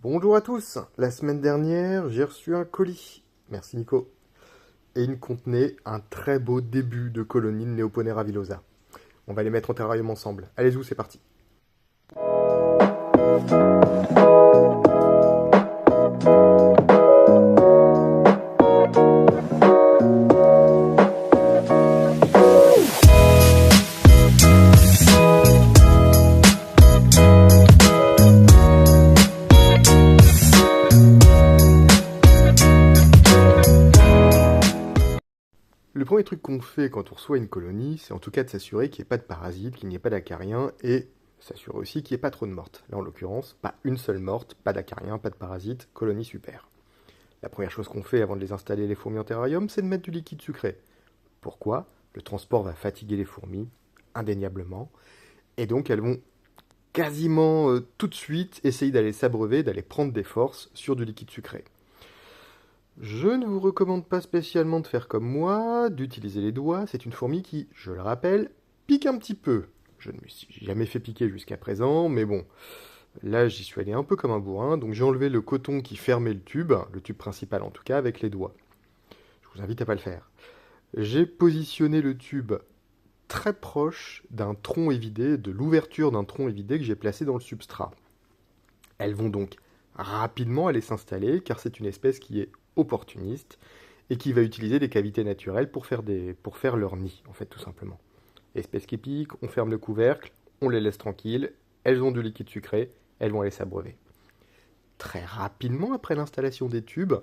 Bonjour à tous. La semaine dernière, j'ai reçu un colis. Merci Nico. Et il contenait un très beau début de colonie de Neoponera villosa. On va les mettre en terrarium ensemble. Allez-y, c'est parti. Le premier truc qu'on fait quand on reçoit une colonie, c'est en tout cas de s'assurer qu'il n'y ait pas de parasites, qu'il n'y ait pas d'acariens et s'assurer aussi qu'il n'y ait pas trop de mortes. Là en l'occurrence, pas une seule morte, pas d'acariens, pas de parasites, colonie super. La première chose qu'on fait avant de les installer les fourmis en terrarium, c'est de mettre du liquide sucré. Pourquoi? Le transport va fatiguer les fourmis, indéniablement, et donc elles vont quasiment tout de suite essayer d'aller s'abreuver, d'aller prendre des forces sur du liquide sucré. Je ne vous recommande pas spécialement de faire comme moi, d'utiliser les doigts. C'est une fourmi qui, je le rappelle, pique un petit peu. Je ne me suis jamais fait piquer jusqu'à présent, mais bon, là j'y suis allé un peu comme un bourrin, donc j'ai enlevé le coton qui fermait le tube principal en tout cas, avec les doigts. Je vous invite à pas le faire. J'ai positionné le tube très proche d'un tronc évidé, de l'ouverture d'un tronc évidé que j'ai placé dans le substrat. Elles vont donc rapidement aller s'installer, car c'est une espèce qui est opportuniste et qui va utiliser des cavités naturelles pour faire leur nid, en fait, tout simplement. Espèce qui pique, on ferme le couvercle, on les laisse tranquilles, elles ont du liquide sucré, elles vont aller s'abreuver. Très rapidement après l'installation des tubes,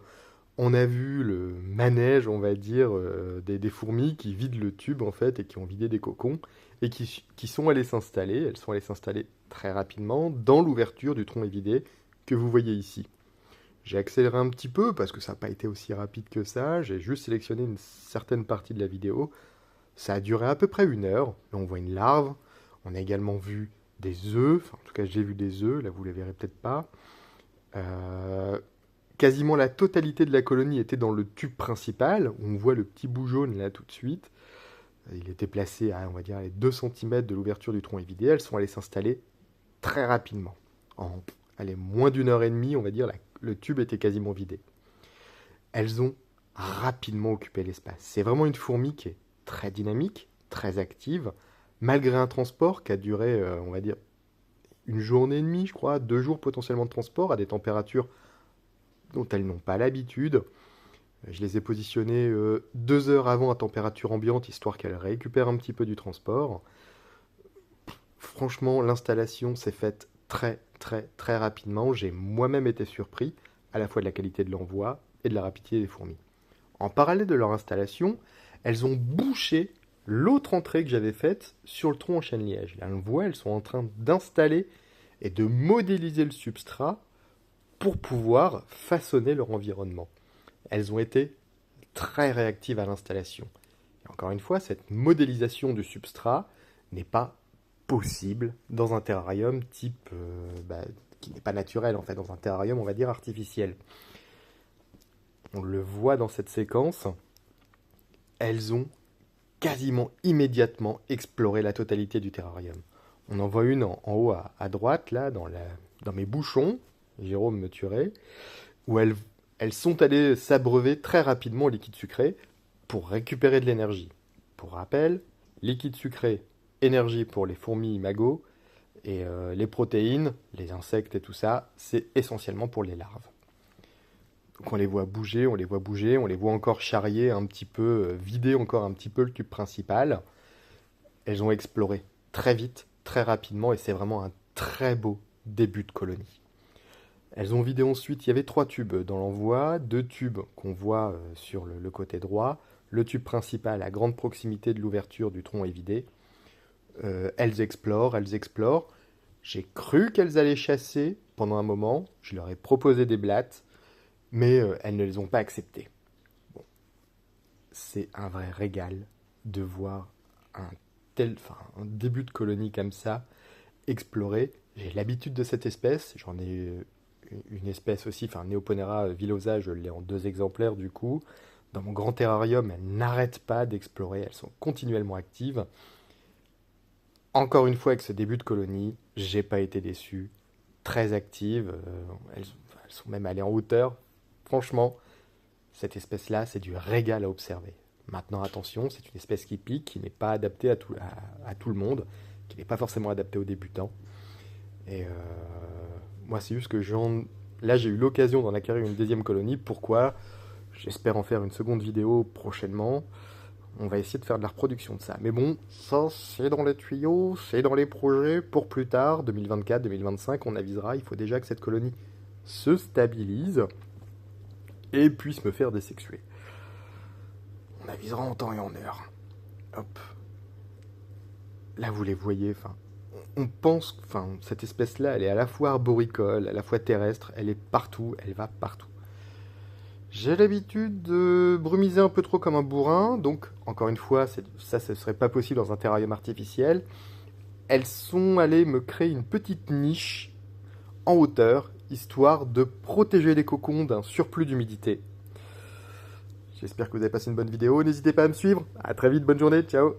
on a vu le manège, on va dire, des fourmis qui vident le tube en fait et qui ont vidé des cocons et qui sont allées s'installer. Elles sont allées s'installer très rapidement dans l'ouverture du tronc évidé que vous voyez ici. J'ai accéléré un petit peu parce que ça n'a pas été aussi rapide que ça. J'ai juste sélectionné une certaine partie de la vidéo. Ça a duré à peu près 1 heure. Là, on voit une larve. On a également vu des œufs. Enfin, en tout cas, j'ai vu des œufs. Là, vous ne les verrez peut-être pas. Euh, Quasiment la totalité de la colonie était dans le tube principal. On voit le petit bout jaune là tout de suite. Il était placé à, on va dire, les 2 cm de l'ouverture du tronc évidé. Elles sont allées s'installer très rapidement. En allez, moins d'1 heure et demie, on va dire, le tube était quasiment vidé. Elles ont rapidement occupé l'espace. C'est vraiment une fourmi qui est très dynamique, très active, malgré un transport qui a duré, on va dire, 1 journée et demie, je crois, 2 jours potentiellement de transport à des températures dont elles n'ont pas l'habitude. Je les ai positionnées 2 heures avant à température ambiante, histoire qu'elles récupèrent un petit peu du transport. Franchement, l'installation s'est faite très très très rapidement. J'ai moi-même été surpris, à la fois de la qualité de l'envoi et de la rapidité des fourmis. En parallèle de leur installation, elles ont bouché l'autre entrée que j'avais faite sur le tronc en chêne-liège. Là, on le voit, elles sont en train d'installer et de modéliser le substrat pour pouvoir façonner leur environnement. Elles ont été très réactives à l'installation. Et encore une fois, cette modélisation du substrat n'est pas possible dans un terrarium type qui n'est pas naturel en fait, dans un terrarium on va dire artificiel. On le voit dans cette séquence, elles ont quasiment immédiatement exploré la totalité du terrarium. On en voit une en haut à droite là dans mes bouchons, Jérôme me tuerait, où elles sont allées s'abreuver très rapidement au liquide sucré pour récupérer de l'énergie. Pour rappel, liquide sucré, énergie pour les fourmis imago, et les protéines, les insectes et tout ça, c'est essentiellement pour les larves. Donc on les voit bouger, on les voit bouger, on les voit encore charrier un petit peu, vider encore un petit peu le tube principal. Elles ont exploré très vite, très rapidement, et c'est vraiment un très beau début de colonie. Elles ont vidé ensuite, il y avait 3 tubes dans l'envoi, 2 tubes qu'on voit sur le côté droit, le tube principal à grande proximité de l'ouverture du tronc est vidé. Elles explorent, elles explorent. J'ai cru qu'elles allaient chasser pendant un moment, je leur ai proposé des blattes, mais elles ne les ont pas acceptées. Bon, c'est un vrai régal de voir un début de colonie comme ça explorer. J'ai l'habitude de cette espèce, j'en ai une espèce aussi, enfin Neoponera villosa, je l'ai en 2 exemplaires du coup. Dans mon grand terrarium, elles n'arrêtent pas d'explorer, elles sont continuellement actives. Encore une fois, avec ce début de colonie, j'ai pas été déçu. Très active, elles sont même allées en hauteur. Franchement, cette espèce-là, c'est du régal à observer. Maintenant, attention, c'est une espèce qui pique, qui n'est pas adaptée à tout le monde, qui n'est pas forcément adaptée aux débutants. Et moi, c'est juste que là, j'ai eu l'occasion d'en acquérir une deuxième colonie. Pourquoi? J'espère en faire une seconde vidéo prochainement. On va essayer de faire de la reproduction de ça. Mais bon, ça, c'est dans les tuyaux, c'est dans les projets pour plus tard, 2024, 2025, on avisera. Il faut déjà que cette colonie se stabilise et puisse me faire désexuer. On avisera en temps et en heure. Hop. Là, vous les voyez, on pense, cette espèce-là, elle est à la fois arboricole, à la fois terrestre, elle est partout, elle va partout. J'ai l'habitude de brumiser un peu trop comme un bourrin, donc encore une fois, ça ce serait pas possible dans un terrarium artificiel. Elles sont allées me créer une petite niche en hauteur, histoire de protéger les cocons d'un surplus d'humidité. J'espère que vous avez passé une bonne vidéo, n'hésitez pas à me suivre, à très vite, bonne journée, ciao.